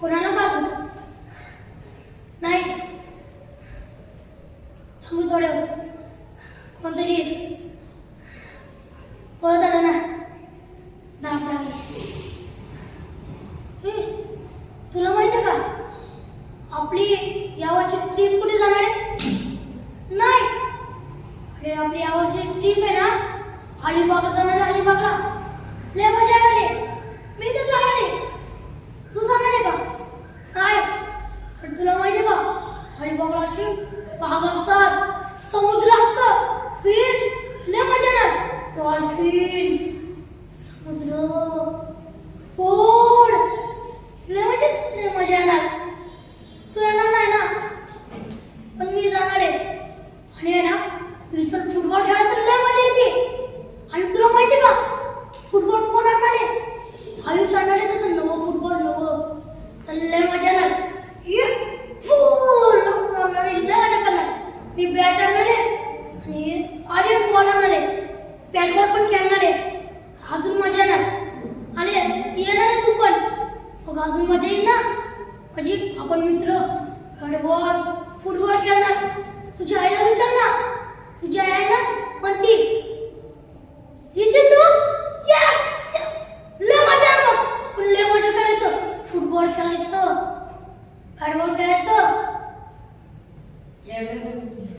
कोणाला का अजून नाही थांबू थोड्या कोणतरी पळत आलं ना धाप लागली. तुला माहिती आहे का आपली यावर्षी टीम कुठे जाणार आहे? नाही अरे आपली यावर्षी टीम आहे ना अलिबागला जाणार आहे. अलिबागला लय मजा येणार. मी तर जाणार आहे. तू जाणार आहे का? नाही पण तुला माहिती आहे का अलिबागला अशी बाग असतात, समुद्र असतं, बीच, लय मजा येणार. डॉल्फिन, समुद्र, बोट, लय मजा येणार. तू येणार नाही ना पण मी जाणार आहे. आणि आहे ना बीचवर फुटबॉल खेळायला तर लय मजा येते. आणि तुला माहिती आहे का फुटबॉल कोण आणणार आहे? आयुष आणणार आहे. तसं नवं फुटबॉल नवं तर लय मजा येणार. लय मजा करणार. मी बॅट आणणार आहे आणि आर्यन बॉल आणणार आहे. बॅट बॉल पण खेळणार आहे. अजून मजा येणार. आणि येणार आहे तू पण मग अजून मजा येईल ना. म्हणजे आपण मित्र बॉल फुटबॉल खेळणार. तुझ्या आईला विचार ना. तुझी आई आहे ना म्हणती